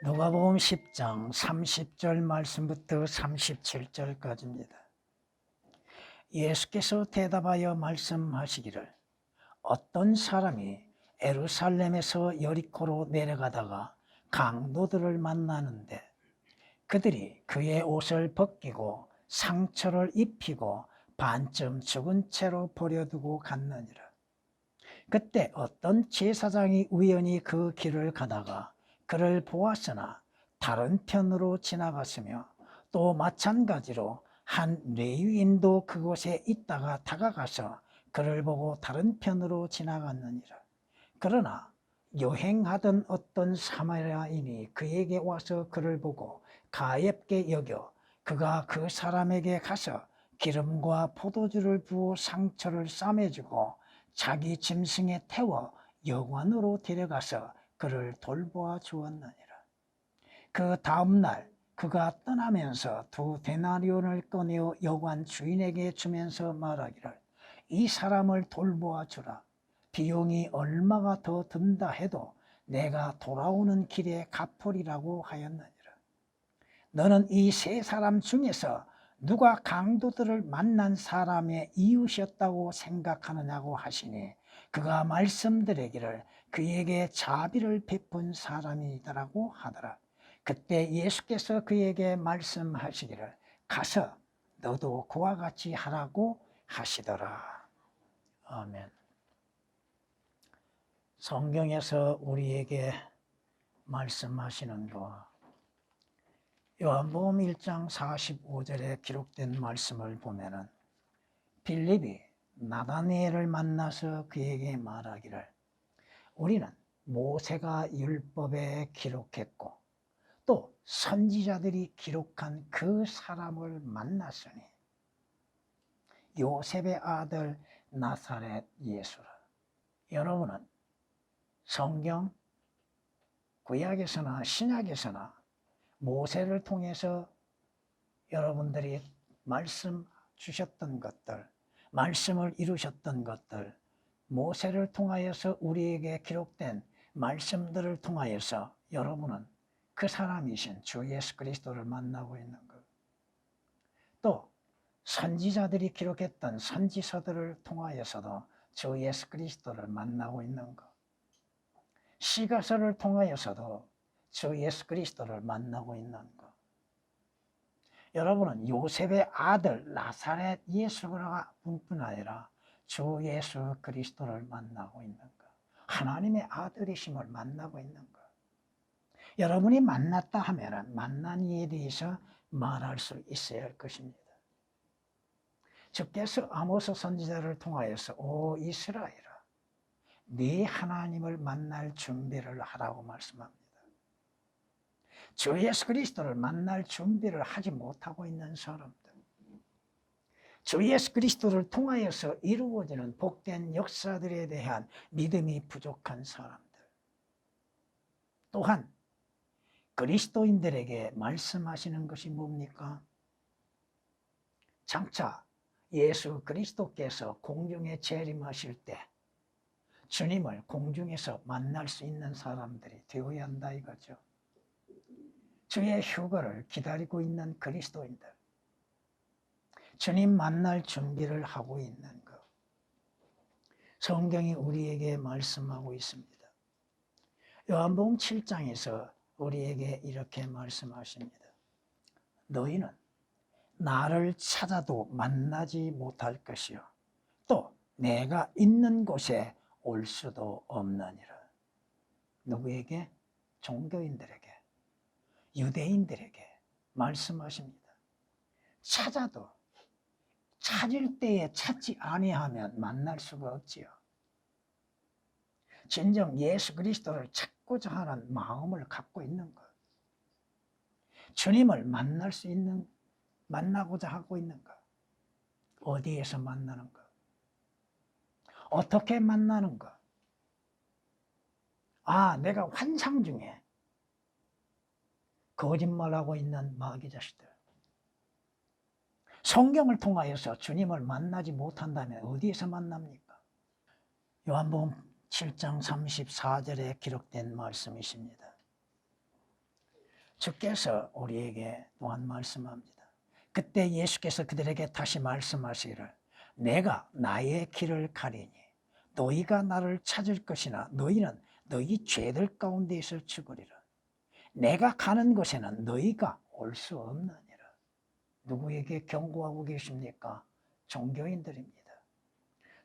누가복음 10장 30절 말씀부터 37절까지입니다. 예수께서 대답하여 말씀하시기를 어떤 사람이 예루살렘에서 여리코로 내려가다가 강도들을 만나는데 그들이 그의 옷을 벗기고 상처를 입히고 반쯤 죽은 채로 버려두고 갔느니라. 그때 어떤 제사장이 우연히 그 길을 가다가 그를 보았으나 다른 편으로 지나갔으며 또 마찬가지로 한 레위인도 그곳에 있다가 다가가서 그를 보고 다른 편으로 지나갔느니라. 그러나 여행하던 어떤 사마리아인이 그에게 와서 그를 보고 가엾게 여겨 그가 그 사람에게 가서 기름과 포도주를 부어 상처를 싸매주고 자기 짐승에 태워 여관으로 데려가서 그를 돌보아 주었느니라. 그 다음날 그가 떠나면서 2데나리온을 꺼내어 여관 주인에게 주면서 말하기를 이 사람을 돌보아 주라. 비용이 얼마가 더 든다 해도 내가 돌아오는 길에 갚으리라고 하였느니라. 너는 이 세 사람 중에서 누가 강도들을 만난 사람의 이웃이었다고 생각하느냐고 하시니 그가 말씀드리기를 그에게 자비를 베푼 사람이더라고 하더라. 그때 예수께서 그에게 말씀하시기를 가서 너도 그와 같이 하라고 하시더라. 아멘. 성경에서 우리에게 말씀하시는 거 요한복음 1장 45절에 기록된 말씀을 보면은 빌립이 나다니엘을 만나서 그에게 말하기를 우리는 모세가 율법에 기록했고 또 선지자들이 기록한 그 사람을 만났으니 요셉의 아들 나사렛 예수라. 여러분은 성경 구약에서나 신약에서나 모세를 통해서 여러분들이 말씀 주셨던 것들, 말씀을 이루셨던 것들, 모세를 통하여서 우리에게 기록된 말씀들을 통하여서 여러분은 그 사람이신 주 예수 그리스도를 만나고 있는 것. 또 선지자들이 기록했던 선지서들을 통하여서도 주 예수 그리스도를 만나고 있는 것. 시가서를 통하여서도 주 예수 그리스도를 만나고 있는 것. 여러분은 요셉의 아들 나사렛 예수가 뿐 아니라 주 예수 그리스도를 만나고 있는 것. 하나님의 아들이심을 만나고 있는 것. 여러분이 만났다 하면 만난 이에 대해서 말할 수 있어야 할 것입니다. 주께서 아모스 선지자를 통하여서 오 이스라엘아 네 하나님을 만날 준비를 하라고 말씀합니다. 주 예수 그리스도를 만날 준비를 하지 못하고 있는 사람들, 주 예수 그리스도를 통하여서 이루어지는 복된 역사들에 대한 믿음이 부족한 사람들, 또한 그리스도인들에게 말씀하시는 것이 뭡니까? 장차 예수 그리스도께서 공중에 재림하실 때 주님을 공중에서 만날 수 있는 사람들이 되어야 한다 이거죠. 주의 휴거를 기다리고 있는 그리스도인들, 주님 만날 준비를 하고 있는 것. 성경이 우리에게 말씀하고 있습니다. 요한복음 7장에서 우리에게 이렇게 말씀하십니다. 너희는 나를 찾아도 만나지 못할 것이요 또 내가 있는 곳에 올 수도 없느니라. 누구에게? 종교인들에게, 유대인들에게 말씀하십니다. 찾아도 찾을 때에 찾지 아니하면 만날 수가 없지요. 진정 예수 그리스도를 찾고자 하는 마음을 갖고 있는 것, 주님을 만날 수 있는, 만나고자 하고 있는 것, 어디에서 만나는 것, 어떻게 만나는 것. 아, 내가 환상 중에 거짓말하고 있는 마귀 자식들, 성경을 통하여서 주님을 만나지 못한다면 어디에서 만납니까? 요한복음 7장 34절에 기록된 말씀이십니다. 주께서 우리에게 또한 말씀합니다. 그때 예수께서 그들에게 다시 말씀하시기를 내가 나의 길을 가리니 너희가 나를 찾을 것이나 너희는 너희 죄들 가운데에서 죽으리라. 내가 가는 곳에는 너희가 올 수 없느니라. 누구에게 경고하고 계십니까? 종교인들입니다.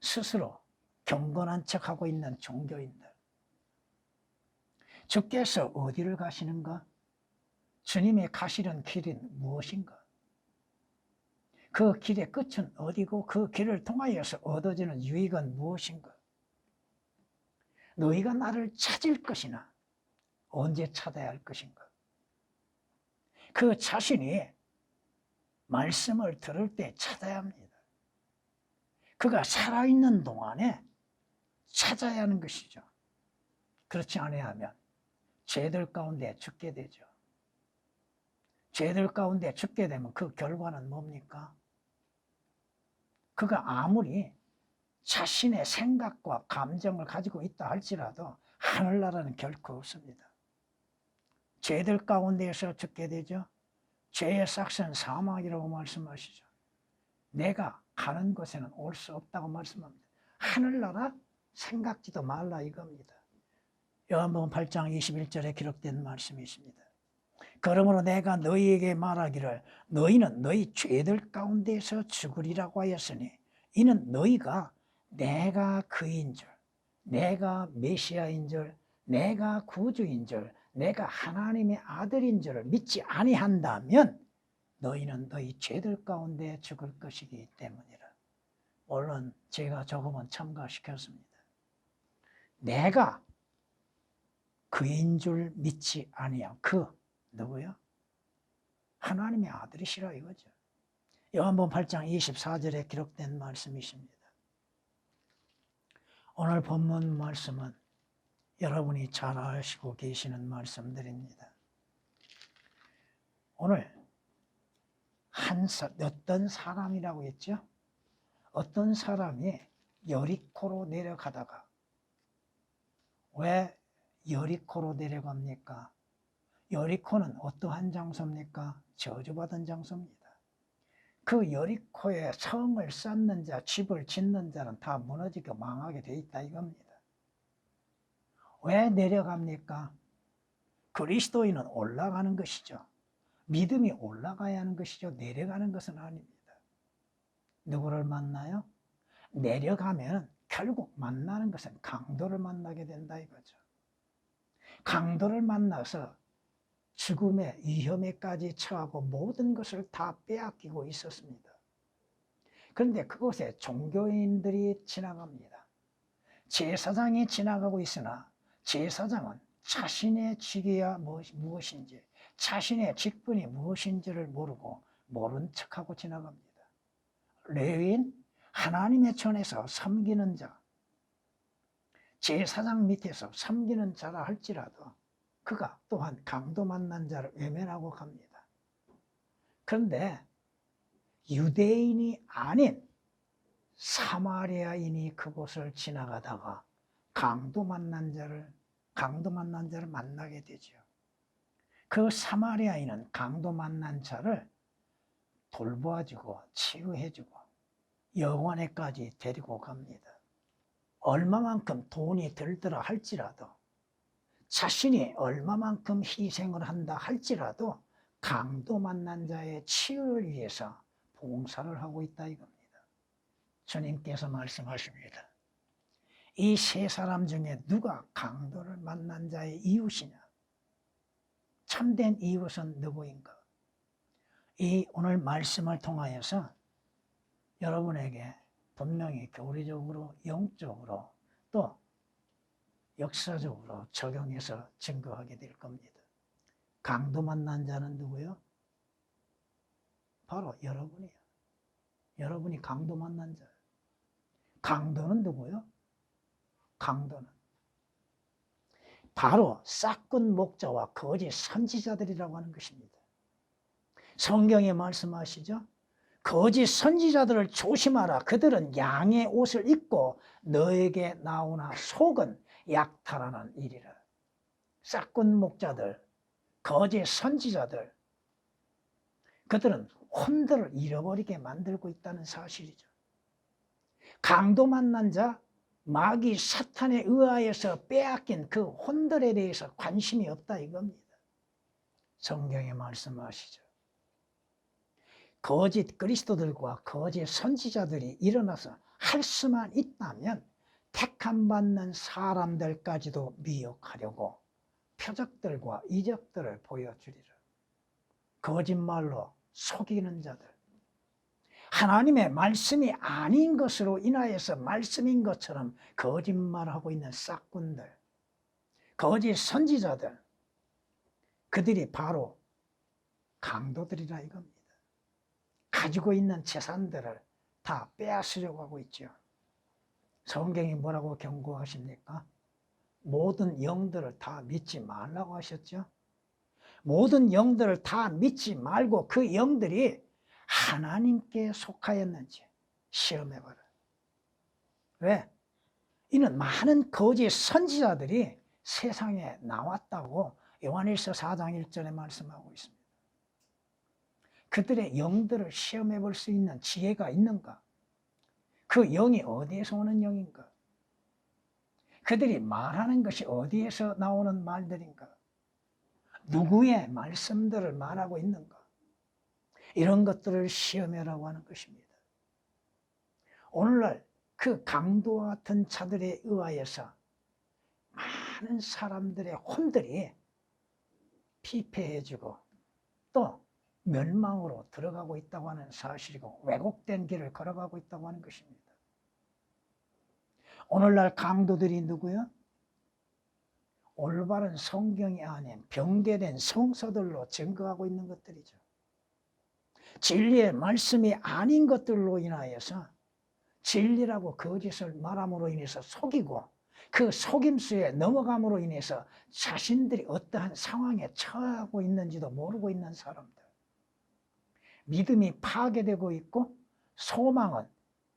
스스로 경건한 척하고 있는 종교인들. 주께서 어디를 가시는가? 주님의 가시는 길은 무엇인가? 그 길의 끝은 어디고 그 길을 통하여서 얻어지는 유익은 무엇인가? 너희가 나를 찾을 것이나 언제 찾아야 할 것인가? 그 자신이 말씀을 들을 때 찾아야 합니다. 그가 살아있는 동안에 찾아야 하는 것이죠. 그렇지 아니하면 죄들 가운데 죽게 되죠. 죄들 가운데 죽게 되면 그 결과는 뭡니까? 그가 아무리 자신의 생각과 감정을 가지고 있다 할지라도 하늘나라는 결코 없습니다. 죄들 가운데에서 죽게 되죠. 죄의 삭은 사망이라고 말씀하시죠. 내가 가는 곳에는 올 수 없다고 말씀합니다. 하늘나라 생각지도 말라 이겁니다. 요한복음 8장 21절에 기록된 말씀이십니다. 그러므로 내가 너희에게 말하기를 너희는 너희 죄들 가운데서 죽으리라고 하였으니 이는 너희가 내가 그인 줄, 내가 메시아인 줄, 내가 구주인 줄, 내가 하나님의 아들인 줄을 믿지 아니한다면 너희는 너희 죄들 가운데 죽을 것이기 때문이라. 물론 제가 조금은 첨가시켰습니다. 내가 그인 줄 믿지 아니함. 그 누구요? 하나님의 아들이시라 이거죠. 요한복음 8장 24절에 기록된 말씀이십니다. 오늘 본문 말씀은 여러분이 잘 아시고 계시는 말씀들입니다. 오늘 어떤 사람이라고 했죠? 어떤 사람이 여리코로 내려가다가 왜 여리코로 내려갑니까? 여리코는 어떠한 장소입니까? 저주받은 장소입니다. 그 여리코에 성을 쌓는 자, 집을 짓는 자는 다 무너지고 망하게 돼 있다 이겁니다. 왜 내려갑니까? 그리스도인은 올라가는 것이죠. 믿음이 올라가야 하는 것이죠. 내려가는 것은 아닙니다. 누구를 만나요? 내려가면 결국 만나는 것은 강도를 만나게 된다 이거죠. 강도를 만나서 죽음의 위험에까지 처하고 모든 것을 다 빼앗기고 있었습니다. 그런데 그곳에 종교인들이 지나갑니다. 제사장이 지나가고 있으나 제사장은 자신의 직위야 무엇인지, 자신의 직분이 무엇인지를 모르고 모른 척하고 지나갑니다. 레위인, 하나님의 전에서 섬기는 자, 제사장 밑에서 섬기는 자라 할지라도 그가 또한 강도 만난 자를 외면하고 갑니다. 그런데 유대인이 아닌 사마리아인이 그곳을 지나가다가 강도 만난 자를 만나게 되죠. 그 사마리아인은 강도 만난 자를 돌보아주고 치유해주고 영원에까지 데리고 갑니다. 얼마만큼 돈이 들더라 할지라도 자신이 얼마만큼 희생을 한다 할지라도 강도 만난 자의 치유를 위해서 봉사를 하고 있다 이겁니다. 주님께서 말씀하십니다. 이 세 사람 중에 누가 강도를 만난 자의 이웃이냐? 참된 이웃은 누구인가? 이 오늘 말씀을 통하여서 여러분에게 분명히 교리적으로, 영적으로 또 역사적으로 적용해서 증거하게 될 겁니다. 강도 만난 자는 누구요? 바로 여러분이요. 여러분이 강도 만난 자. 강도는 누구요? 강도는 바로 싹군 목자와 거짓 선지자들이라고 하는 것입니다. 성경에 말씀하시죠? 거짓 선지자들을 조심하라. 그들은 양의 옷을 입고 너에게 나오나 속은 약탈하는 일이라. 싹군 목자들, 거짓 선지자들, 그들은 혼들을 잃어버리게 만들고 있다는 사실이죠. 강도 만난 자, 마귀 사탄에 의하여서 빼앗긴 그 혼들에 대해서 관심이 없다 이겁니다. 성경에 말씀하시죠. 거짓 그리스도들과 거짓 선지자들이 일어나서 할 수만 있다면 택함받는 사람들까지도 미혹하려고 표적들과 이적들을 보여주리라. 거짓말로 속이는 자들, 하나님의 말씀이 아닌 것으로 인하여서 말씀인 것처럼 거짓말하고 있는 싹군들, 거짓 선지자들, 그들이 바로 강도들이라 이겁니다. 가지고 있는 재산들을 다 빼앗으려고 하고 있죠. 성경이 뭐라고 경고하십니까? 모든 영들을 다 믿지 말라고 하셨죠. 모든 영들을 다 믿지 말고 그 영들이 하나님께 속하였는지 시험해봐라. 왜? 이는 많은 거짓 선지자들이 세상에 나왔다고 요한일서 4장 1절에 말씀하고 있습니다. 그들의 영들을 시험해 볼 수 있는 지혜가 있는가? 그 영이 어디에서 오는 영인가? 그들이 말하는 것이 어디에서 나오는 말들인가? 누구의 말씀들을 말하고 있는가? 이런 것들을 시험해라고 하는 것입니다. 오늘날 그 강도와 같은 자들에 의하여서 많은 사람들의 혼들이 피폐해지고 또 멸망으로 들어가고 있다고 하는 사실이고 왜곡된 길을 걸어가고 있다고 하는 것입니다. 오늘날 강도들이 누구요? 올바른 성경이 아닌 변개된 성서들로 증거하고 있는 것들이죠. 진리의 말씀이 아닌 것들로 인하여서 진리라고 거짓을 말함으로 인해서 속이고 그 속임수에 넘어감으로 인해서 자신들이 어떠한 상황에 처하고 있는지도 모르고 있는 사람들, 믿음이 파괴되고 있고 소망은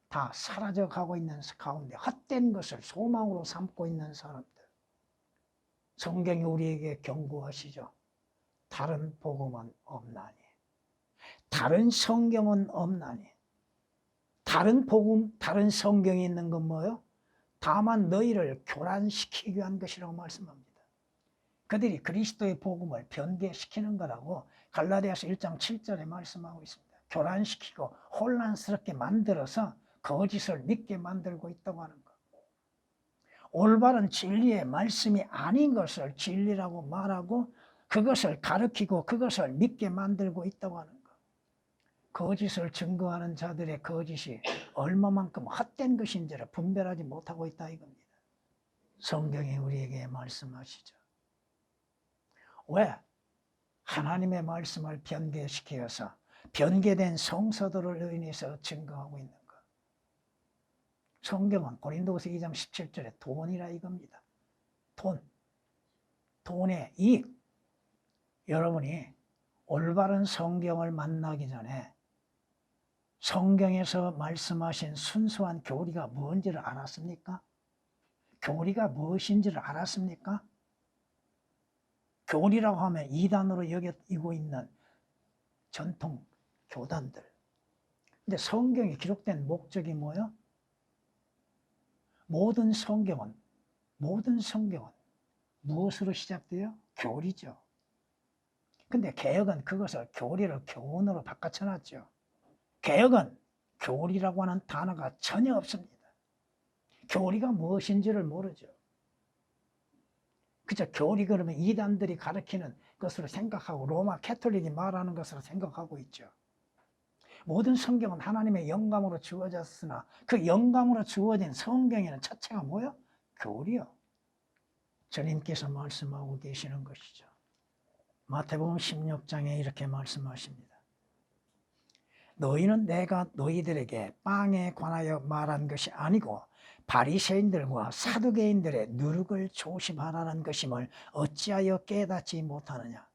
다 사라져가고 있는 가운데 헛된 것을 소망으로 삼고 있는 사람들, 성경이 우리에게 경고하시죠. 다른 복음은 없나니, 다른 성경은 없나니. 다른 복음, 다른 성경이 있는 건 뭐예요? 다만 너희를 교란시키기 위한 것이라고 말씀합니다. 그들이 그리스도의 복음을 변개시키는 거라고 갈라디아서 1장 7절에 말씀하고 있습니다. 교란시키고 혼란스럽게 만들어서 거짓을 믿게 만들고 있다고 하는 것. 올바른 진리의 말씀이 아닌 것을 진리라고 말하고 그것을 가르치고 그것을 믿게 만들고 있다고 하는 것. 거짓을 증거하는 자들의 거짓이 얼마만큼 헛된 것인지를 분별하지 못하고 있다 이겁니다. 성경이 우리에게 말씀하시죠. 왜? 하나님의 말씀을 변개시켜서 변개된 성서들을 인해서 증거하고 있는 것. 성경은 고린도후서 2장 17절에 돈이라 이겁니다. 돈의 이익. 여러분이 올바른 성경을 만나기 전에 성경에서 말씀하신 순수한 교리가 뭔지를 알았습니까? 교리가 무엇인지를 알았습니까? 교리라고 하면 이단으로 여기고 있는 전통 교단들. 근데 성경에 기록된 목적이 뭐예요? 모든 성경은 무엇으로 시작돼요? 교리죠. 근데 개혁은 그것을 교리를 교훈으로 바꿔쳐놨죠. 개혁은 교리라고 하는 단어가 전혀 없습니다. 교리가 무엇인지를 모르죠. 그죠? 교리 그러면 이단들이 가르치는 것으로 생각하고 로마 캐톨릭이 말하는 것으로 생각하고 있죠. 모든 성경은 하나님의 영감으로 주어졌으나 그 영감으로 주어진 성경에는 첫째가 뭐예요? 교리요. 주님께서 말씀하고 계시는 것이죠. 마태복음 16장에 이렇게 말씀하십니다. 너희는 내가 너희들에게 빵에 관하여 말한 것이 아니고 바리새인들과 사두개인들의 누룩을 조심하라는 것임을 어찌하여 깨닫지 못하느냐.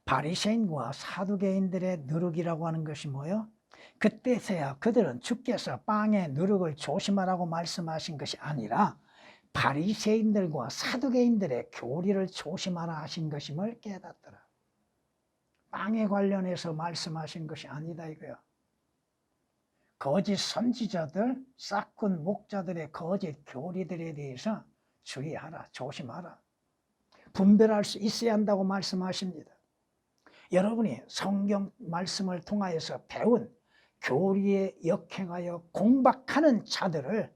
바리새인과 사두개인들의 누룩이라고 하는 것이 뭐예요? 그때서야 그들은 주께서 빵의 누룩을 조심하라고 말씀하신 것이 아니라 바리새인들과 사두개인들의 교리를 조심하라 하신 것임을 깨닫더라. 땅에 관련해서 말씀하신 것이 아니다 이거야. 거짓 선지자들, 싹군 목자들의 거짓 교리들에 대해서 주의하라, 조심하라. 분별할 수 있어야 한다고 말씀하십니다. 여러분이 성경 말씀을 통하여서 배운 교리에 역행하여 공박하는 자들을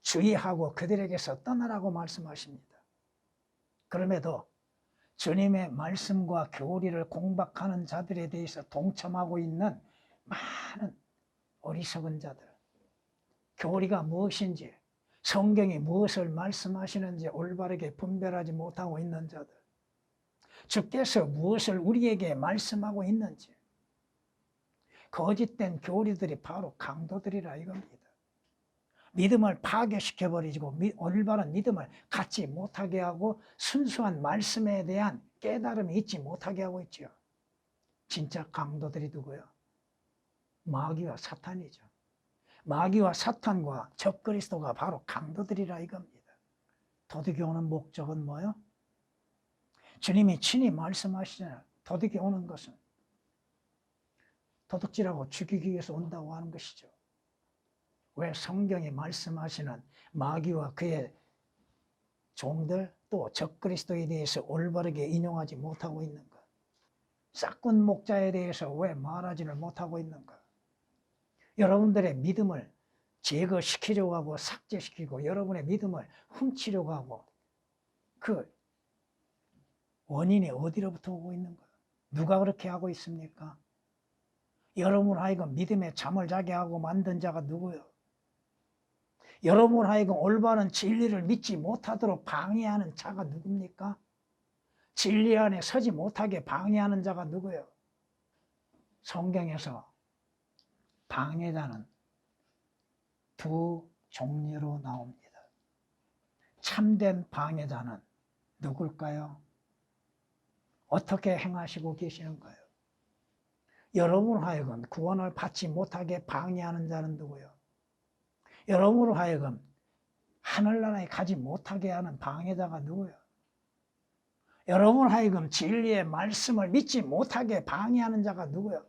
주의하고 그들에게서 떠나라고 말씀하십니다. 그럼에도 주님의 말씀과 교리를 공박하는 자들에 대해서 동참하고 있는 많은 어리석은 자들, 교리가 무엇인지, 성경이 무엇을 말씀하시는지 올바르게 분별하지 못하고 있는 자들, 주께서 무엇을 우리에게 말씀하고 있는지, 거짓된 교리들이 바로 강도들이라 이겁니다. 믿음을 파괴시켜버리고 올바른 믿음을 갖지 못하게 하고 순수한 말씀에 대한 깨달음이 있지 못하게 하고 있죠. 진짜 강도들이 누구요? 마귀와 사탄이죠. 마귀와 사탄과 적그리스도가 바로 강도들이라 이겁니다. 도둑이 오는 목적은 뭐요? 주님이 친히 말씀하시잖아요. 도둑이 오는 것은 도둑질하고 죽이기 위해서 온다고 하는 것이죠. 왜 성경이 말씀하시는 마귀와 그의 종들 또 적그리스도에 대해서 올바르게 인용하지 못하고 있는가? 싹군 목자에 대해서 왜 말하지를 못하고 있는가? 여러분들의 믿음을 제거시키려고 하고 삭제시키고 여러분의 믿음을 훔치려고 하고 그 원인이 어디로부터 오고 있는가? 누가 그렇게 하고 있습니까? 여러분 하여금 믿음에 잠을 자게 하고 만든 자가 누구요? 여러분 하여금 올바른 진리를 믿지 못하도록 방해하는 자가 누굽니까? 진리 안에 서지 못하게 방해하는 자가 누구요? 성경에서 방해자는 두 종류로 나옵니다. 참된 방해자는 누굴까요? 어떻게 행하시고 계시는가요? 여러분 하여금 구원을 받지 못하게 방해하는 자는 누구요? 여러분으로 하여금 하늘나라에 가지 못하게 하는 방해자가 누구요? 여러분 하여금 진리의 말씀을 믿지 못하게 방해하는 자가 누구요?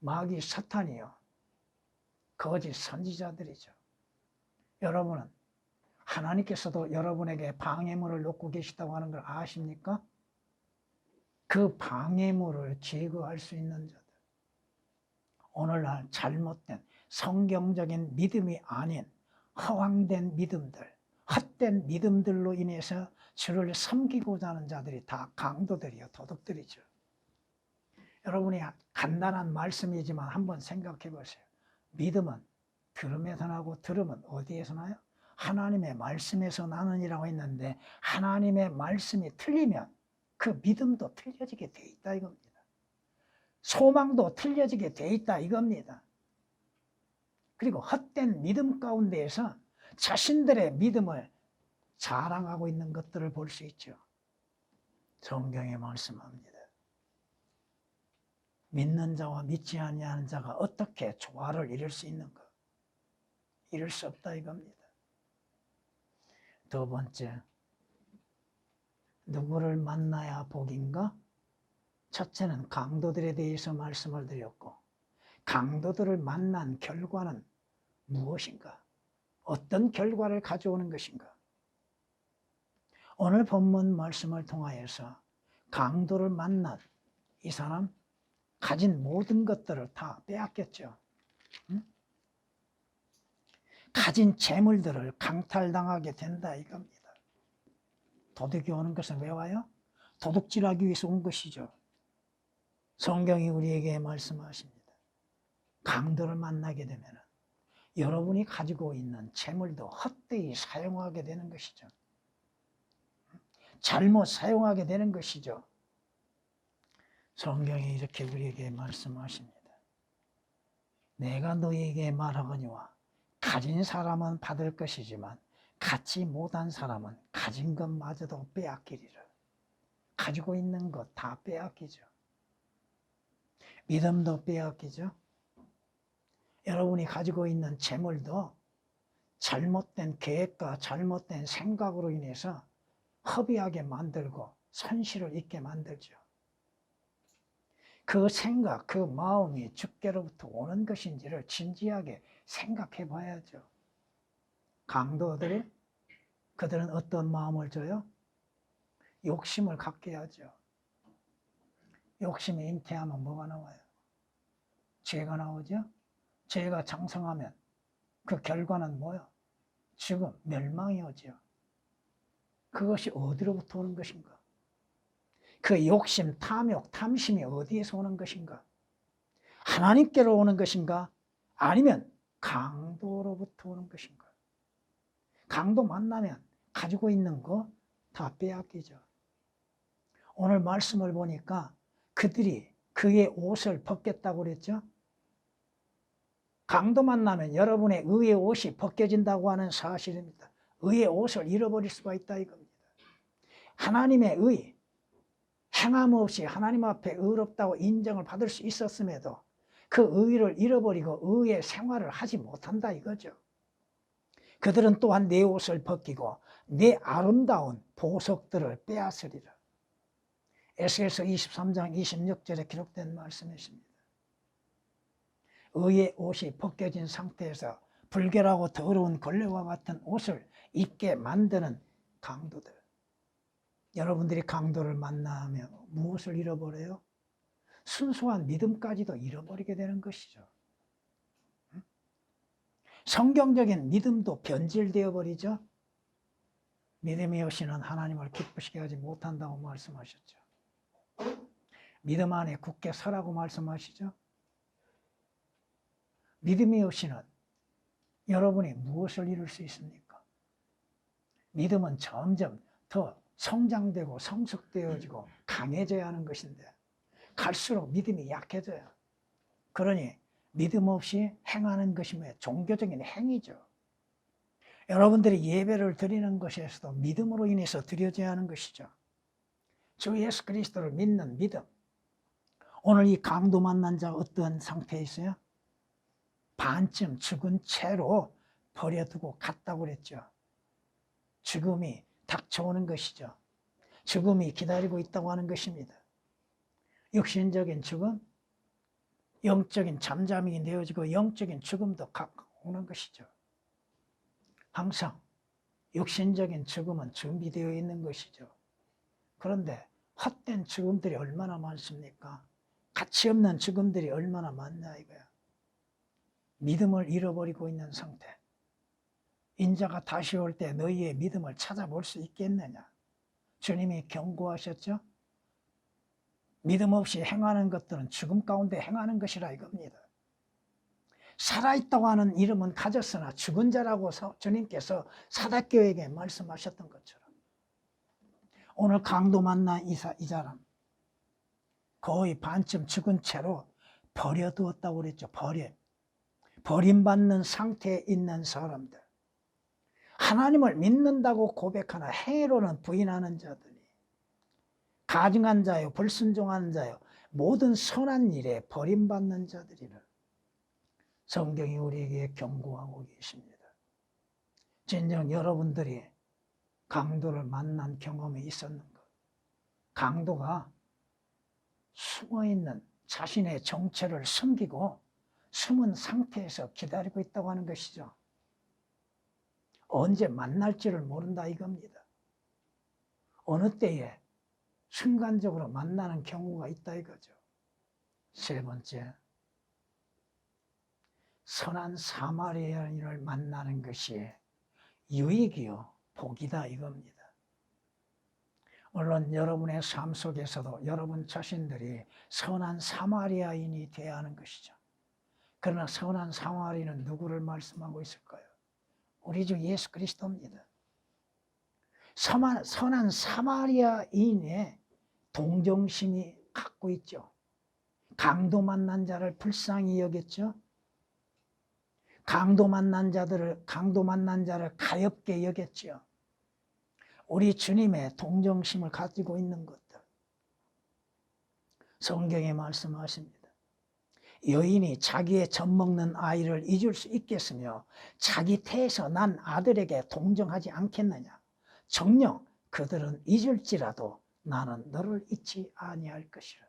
마귀 사탄이요. 거짓 선지자들이죠. 여러분은 하나님께서도 여러분에게 방해물을 놓고 계시다고 하는 걸 아십니까? 그 방해물을 제거할 수 있는 자들. 오늘날 잘못된 성경적인 믿음이 아닌 허황된 믿음들, 헛된 믿음들로 인해서 주를 섬기고자 하는 자들이 다 강도들이요, 도둑들이죠. 여러분이 간단한 말씀이지만 한번 생각해 보세요. 믿음은 들음에서 나고 들음은 어디에서 나요? 하나님의 말씀에서 나느니라고 했는데 하나님의 말씀이 틀리면 그 믿음도 틀려지게 돼 있다 이겁니다. 소망도 틀려지게 돼 있다 이겁니다. 그리고 헛된 믿음 가운데에서 자신들의 믿음을 자랑하고 있는 것들을 볼 수 있죠. 성경에 말씀합니다. 믿는 자와 믿지 아니하는 자가 어떻게 조화를 이룰 수 있는가? 이룰 수 없다 이겁니다. 두 번째, 누구를 만나야 복인가? 첫째는 강도들에 대해서 말씀을 드렸고 강도들을 만난 결과는 무엇인가? 어떤 결과를 가져오는 것인가? 오늘 본문 말씀을 통하여서 강도를 만난 이 사람 가진 모든 것들을 다 빼앗겼죠. 응? 가진 재물들을 강탈당하게 된다 이겁니다. 도둑이 오는 것은 왜 와요? 도둑질하기 위해서 온 것이죠. 성경이 우리에게 말씀하십니다. 강도를 만나게 되면 여러분이 가지고 있는 재물도 헛되이 사용하게 되는 것이죠. 잘못 사용하게 되는 것이죠. 성경이 이렇게 우리에게 말씀하십니다. 내가 너희에게 말하거니와 가진 사람은 받을 것이지만 갖지 못한 사람은 가진 것마저도 빼앗기리라. 가지고 있는 것 다 빼앗기죠. 믿음도 빼앗기죠. 여러분이 가지고 있는 재물도 잘못된 계획과 잘못된 생각으로 인해서 허비하게 만들고 손실을 입게 만들죠. 그 생각, 그 마음이 주께로부터 오는 것인지를 진지하게 생각해 봐야죠. 강도들이 그들은 어떤 마음을 줘요? 욕심을 갖게 하죠. 욕심이 잉태하면 뭐가 나와요? 죄가 나오죠. 죄가 장성하면 그 결과는 뭐요? 죽음, 멸망이 오죠. 그것이 어디로부터 오는 것인가? 그 욕심, 탐욕, 탐심이 어디에서 오는 것인가? 하나님께로 오는 것인가? 아니면 강도로부터 오는 것인가? 강도 만나면 가지고 있는 거 다 빼앗기죠. 오늘 말씀을 보니까 그들이 그의 옷을 벗겠다고 그랬죠. 강도 만나면 여러분의 의의 옷이 벗겨진다고 하는 사실입니다. 의의 옷을 잃어버릴 수가 있다 이겁니다. 하나님의 의, 행함 없이 하나님 앞에 의롭다고 인정을 받을 수 있었음에도 그 의를 잃어버리고 의의 생활을 하지 못한다 이거죠. 그들은 또한 내 옷을 벗기고 내 아름다운 보석들을 빼앗으리라. 에스겔서 23장 26절에 기록된 말씀이십니다. 의의 옷이 벗겨진 상태에서 불결하고 더러운 걸레와 같은 옷을 입게 만드는 강도들. 여러분들이 강도를 만나면 무엇을 잃어버려요? 순수한 믿음까지도 잃어버리게 되는 것이죠. 성경적인 믿음도 변질되어 버리죠. 믿음이 없이는 하나님을 기쁘시게 하지 못한다고 말씀하셨죠. 믿음 안에 굳게 서라고 말씀하시죠. 믿음이 없이는 여러분이 무엇을 이룰 수 있습니까? 믿음은 점점 더 성장되고 성숙되어지고 강해져야 하는 것인데 갈수록 믿음이 약해져요. 그러니 믿음 없이 행하는 것이 종교적인 행위죠. 여러분들이 예배를 드리는 것에서도 믿음으로 인해서 드려져야 하는 것이죠. 주 예수 그리스도를 믿는 믿음. 오늘 이 강도 만난 자 어떤 상태에 있어요? 반쯤 죽은 채로 버려두고 갔다고 그랬죠. 죽음이 닥쳐오는 것이죠. 죽음이 기다리고 있다고 하는 것입니다. 육신적인 죽음, 영적인 잠잠이 되어지고 영적인 죽음도 오는 것이죠. 항상 육신적인 죽음은 준비되어 있는 것이죠. 그런데 헛된 죽음들이 얼마나 많습니까? 가치 없는 죽음들이 얼마나 많냐 이거야. 믿음을 잃어버리고 있는 상태. 인자가 다시 올 때 너희의 믿음을 찾아볼 수 있겠느냐? 주님이 경고하셨죠? 믿음 없이 행하는 것들은 죽음 가운데 행하는 것이라 이겁니다. 살아있다고 하는 이름은 가졌으나 죽은 자라고 주님께서 사대교회에게 말씀하셨던 것처럼 오늘 강도 만난 이 사람 거의 반쯤 죽은 채로 버려두었다고 그랬죠. 버림받는 상태에 있는 사람들, 하나님을 믿는다고 고백하나 행위로는 부인하는 자들이 가증한 자요, 불순종하는 자요, 모든 선한 일에 버림받는 자들이라 성경이 우리에게 경고하고 계십니다. 진정 여러분들이 강도를 만난 경험이 있었는가? 강도가 숨어있는 자신의 정체를 숨기고 숨은 상태에서 기다리고 있다고 하는 것이죠. 언제 만날지를 모른다 이겁니다. 어느 때에 순간적으로 만나는 경우가 있다 이거죠. 세 번째, 선한 사마리아인을 만나는 것이 유익이요 복이다 이겁니다. 물론 여러분의 삶 속에서도 여러분 자신들이 선한 사마리아인이 되어야 하는 것이죠. 그러나 선한 사마리아인은 누구를 말씀하고 있을까요? 우리 주 예수 그리스도입니다. 선한 사마리아인의 동정심이 갖고 있죠. 강도 만난 자를 불쌍히 여겼죠. 강도 만난 자를 가엾게 여겼죠. 우리 주님의 동정심을 가지고 있는 것들. 성경에 말씀하십니다. 여인이 자기의 젖먹는 아이를 잊을 수 있겠으며 자기 태에서 난 아들에게 동정하지 않겠느냐. 정녕 그들은 잊을지라도 나는 너를 잊지 아니할 것이라.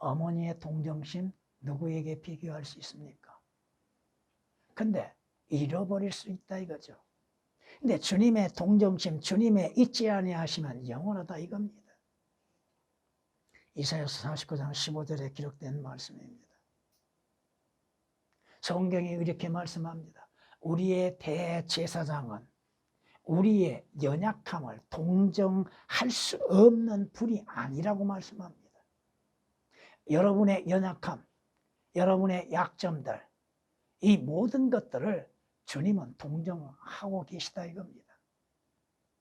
어머니의 동정심 누구에게 비교할 수 있습니까? 근데 잃어버릴 수 있다 이거죠. 근데 주님의 동정심, 주님의 잊지 아니하시면 영원하다 이겁니다. 이사야서 49장 15절에 기록된 말씀입니다. 성경이 이렇게 말씀합니다. 우리의 대제사장은 우리의 연약함을 동정할 수 없는 분이 아니라고 말씀합니다. 여러분의 연약함, 여러분의 약점들, 이 모든 것들을 주님은 동정하고 계시다 이겁니다.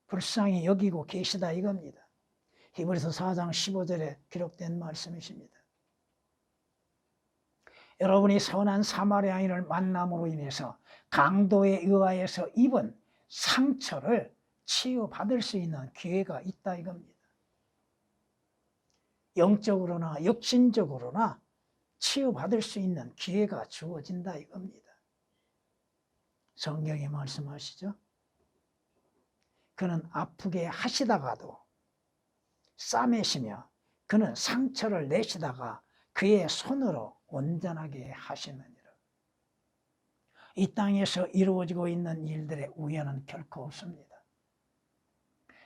불쌍히 여기고 계시다 이겁니다. 히브리서 4장 15절에 기록된 말씀이십니다. 여러분이 선한 사마리아인을 만남으로 인해서 강도에 의하여서 입은 상처를 치유받을 수 있는 기회가 있다 이겁니다. 영적으로나 육신적으로나 치유받을 수 있는 기회가 주어진다 이겁니다. 성경이 말씀하시죠. 그는 아프게 하시다가도 싸매시며 그는 상처를 내시다가 그의 손으로 온전하게 하시느니라. 이 땅에서 이루어지고 있는 일들의 우연은 결코 없습니다.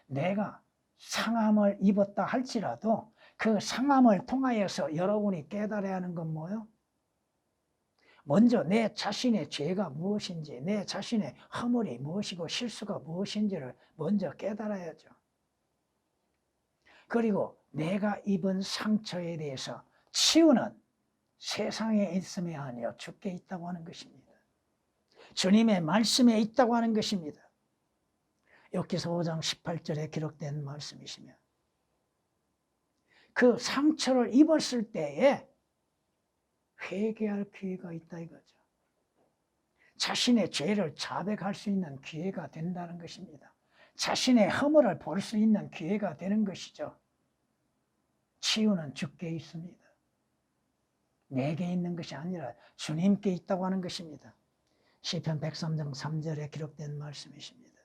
내가 상함을 입었다 할지라도 그 상함을 통하여서 여러분이 깨달아야 하는 건 뭐예요? 먼저 내 자신의 죄가 무엇인지, 내 자신의 허물이 무엇이고 실수가 무엇인지를 먼저 깨달아야죠. 그리고 내가 입은 상처에 대해서 치유는 세상에 있음이 아니요 주께 있다고 하는 것입니다. 주님의 말씀에 있다고 하는 것입니다. 욥기서 5장 18절에 기록된 말씀이시며 그 상처를 입었을 때에 회개할 기회가 있다 이거죠. 자신의 죄를 자백할 수 있는 기회가 된다는 것입니다. 자신의 허물을 볼 수 있는 기회가 되는 것이죠. 치유는 주께 있습니다. 내게 있는 것이 아니라 주님께 있다고 하는 것입니다. 시편 103장 3절에 기록된 말씀이십니다.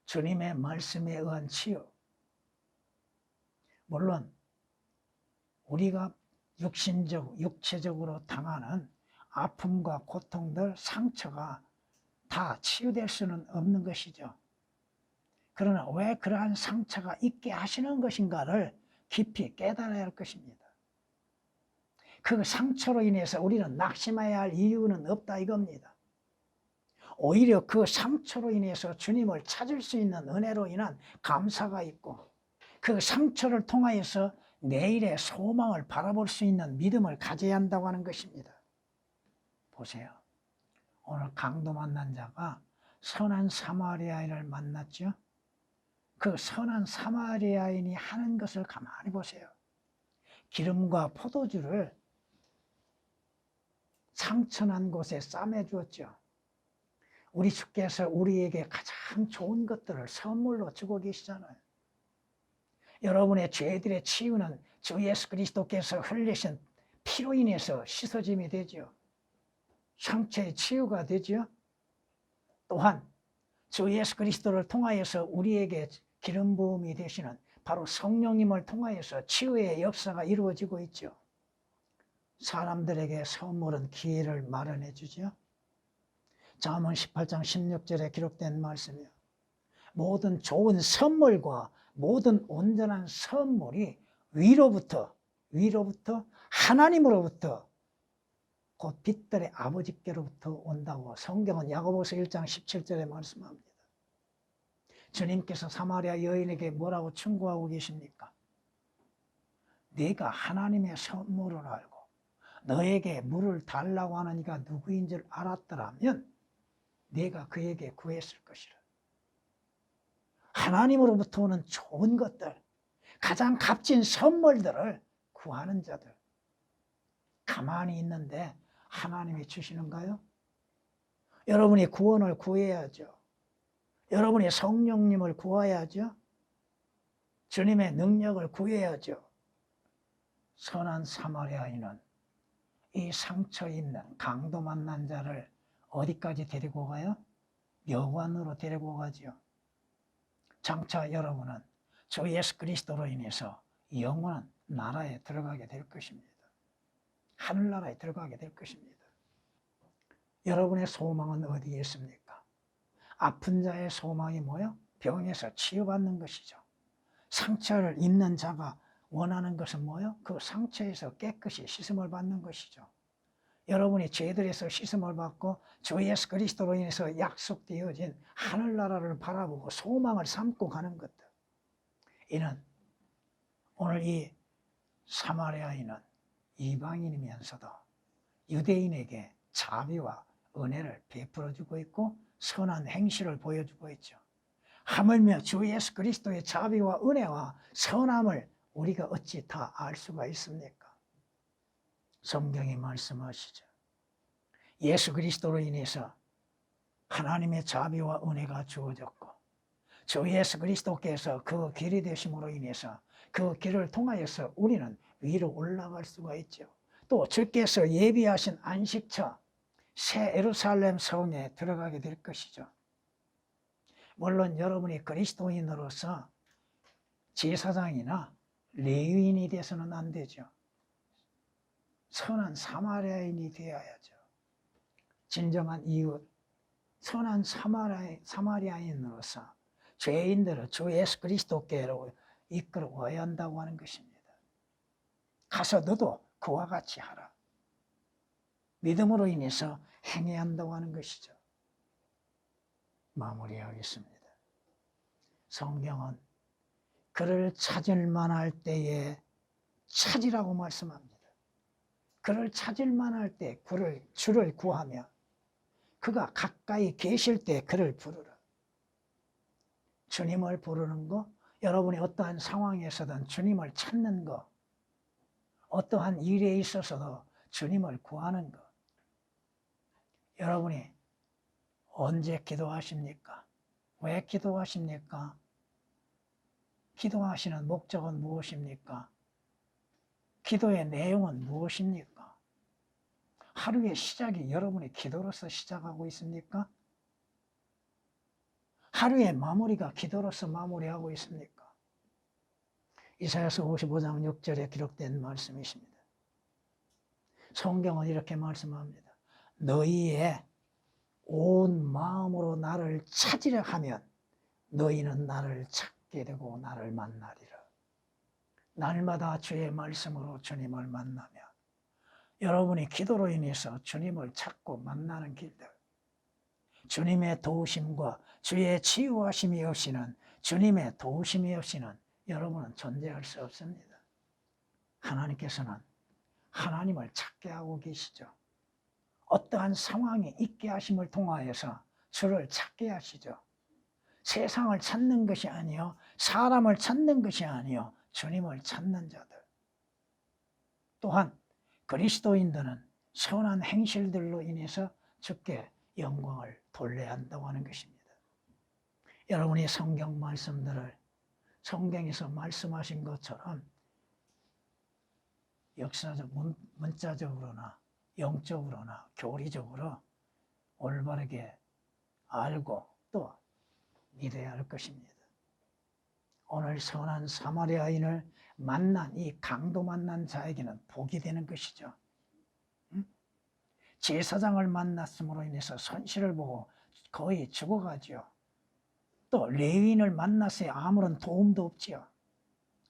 주님의 말씀에 의한 치유. 물론 우리가 육체적으로 당하는 아픔과 고통들, 상처가 다 치유될 수는 없는 것이죠. 그러나 왜 그러한 상처가 있게 하시는 것인가를 깊이 깨달아야 할 것입니다. 그 상처로 인해서 우리는 낙심해야 할 이유는 없다 이겁니다. 오히려 그 상처로 인해서 주님을 찾을 수 있는 은혜로 인한 감사가 있고 그 상처를 통하여서 내일의 소망을 바라볼 수 있는 믿음을 가져야 한다고 하는 것입니다. 보세요. 오늘 강도 만난 자가 선한 사마리아인을 만났죠. 그 선한 사마리아인이 하는 것을 가만히 보세요. 기름과 포도주를 상처난 곳에 싸매 주었죠. 우리 주께서 우리에게 가장 좋은 것들을 선물로 주고 계시잖아요. 여러분의 죄들의 치유는 주 예수 그리스도께서 흘리신 피로 인해서 씻어짐이 되죠. 상처의 치유가 되죠. 또한 주 예수 그리스도를 통하여서 우리에게 기름 부음이 되시는 바로 성령님을 통하여서 치유의 역사가 이루어지고 있죠. 사람들에게 선물은 기회를 마련해 주죠. 잠언 18장 16절에 기록된 말씀이요. 모든 좋은 선물과 모든 온전한 선물이 위로부터 하나님으로부터 곧 빛들의 아버지께로부터 온다고 성경은 야고보서 1장 17절에 말씀합니다. 주님께서 사마리아 여인에게 뭐라고 충고하고 계십니까? 네가 하나님의 선물을 알고 너에게 물을 달라고 하는 이가 누구인 줄 알았더라면 네가 그에게 구했을 것이라. 하나님으로부터 오는 좋은 것들, 가장 값진 선물들을 구하는 자들. 가만히 있는데 하나님이 주시는가요? 여러분이 구원을 구해야죠. 여러분이 성령님을 구해야죠. 주님의 능력을 구해야죠. 선한 사마리아인은 이 상처 있는 강도 만난 자를 어디까지 데리고 가요? 묘관으로 데리고 가죠. 장차 여러분은 주 예수 그리스도로 인해서 영원한 나라에 들어가게 될 것입니다. 하늘나라에 들어가게 될 것입니다. 여러분의 소망은 어디에 있습니까? 아픈 자의 소망이 뭐요? 병에서 치유받는 것이죠. 상처를 입는 자가 원하는 것은 뭐요? 그 상처에서 깨끗이 씻음을 받는 것이죠. 여러분이 죄들에서 씻음을 받고 주 예수 그리스도로 인해서 약속되어진 하늘나라를 바라보고 소망을 삼고 가는 것들. 이는 오늘 이 사마리아인은 이방인이면서도 유대인에게 자비와 은혜를 베풀어주고 있고 선한 행실을 보여주고 있죠. 하물며 주 예수 그리스도의 자비와 은혜와 선함을 우리가 어찌 다 알 수가 있습니까? 성경이 말씀하시죠. 예수 그리스도로 인해서 하나님의 자비와 은혜가 주어졌고 주 예수 그리스도께서 그 길이 되심으로 인해서 그 길을 통하여서 우리는 위로 올라갈 수가 있죠. 또 주께서 예비하신 안식처 새 예루살렘 성에 들어가게 될 것이죠. 물론 여러분이 그리스도인으로서 제사장이나 레위인이 돼서는 안 되죠. 선한 사마리아인이 되어야죠. 진정한 이웃, 선한 사마리아인으로서 죄인들을 주 예수 그리스도께로 이끌어와야 한다고 하는 것입니다. 가서 너도 그와 같이 하라. 믿음으로 인해서 행해야 한다고 하는 것이죠. 마무리하겠습니다. 성경은 그를 찾을 만할 때에 찾으라고 말씀합니다. 그를 찾을 만할 때 주를 구하며 그가 가까이 계실 때 그를 부르라. 주님을 부르는 거, 여러분이 어떠한 상황에서든 주님을 찾는 거, 어떠한 일에 있어서도 주님을 구하는 것. 여러분이 언제 기도하십니까? 왜 기도하십니까? 기도하시는 목적은 무엇입니까? 기도의 내용은 무엇입니까? 하루의 시작이 여러분이 기도로서 시작하고 있습니까? 하루의 마무리가 기도로서 마무리하고 있습니까? 이사야서 55장 6절에 기록된 말씀이십니다. 성경은 이렇게 말씀합니다. 너희의 온 마음으로 나를 찾으려 하면 너희는 나를 찾게 되고 나를 만나리라. 날마다 주의 말씀으로 주님을 만나며 여러분이 기도로 인해서 주님을 찾고 만나는 길들, 주님의 도우심과 주의 치유하심이 없이는, 주님의 도우심이 없이는 여러분은 존재할 수 없습니다. 하나님께서는 하나님을 찾게 하고 계시죠. 어떠한 상황이 있게 하심을 통하여서 주를 찾게 하시죠. 세상을 찾는 것이 아니요, 사람을 찾는 것이 아니요, 주님을 찾는 자들. 또한 그리스도인들은 선한 행실들로 인해서 주께 영광을 돌려야 한다고 하는 것입니다. 여러분이 성경 말씀들을 성경에서 말씀하신 것처럼 역사적, 문자적으로나 영적으로나 교리적으로 올바르게 알고 또 믿어야 할 것입니다. 오늘 선한 사마리아인을 만난 이 강도 만난 자에게는 복이 되는 것이죠. 제사장을 만났음으로 인해서 손실을 보고 거의 죽어가죠. 또 레위인을 만났어야 아무런 도움도 없지요.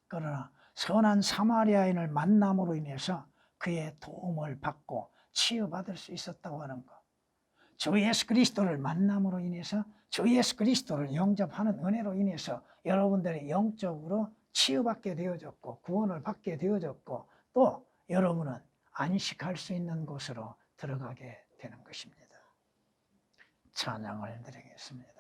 그러나 선한 사마리아인을 만남으로 인해서 그의 도움을 받고 치유받을 수 있었다고 하는 것. 주 예수 그리스도를 만남으로 인해서 주 예수 그리스도를 영접하는 은혜로 인해서 여러분들이 영적으로 치유받게 되어졌고 구원을 받게 되어졌고 또 여러분은 안식할 수 있는 곳으로 들어가게 되는 것입니다. 찬양을 드리겠습니다.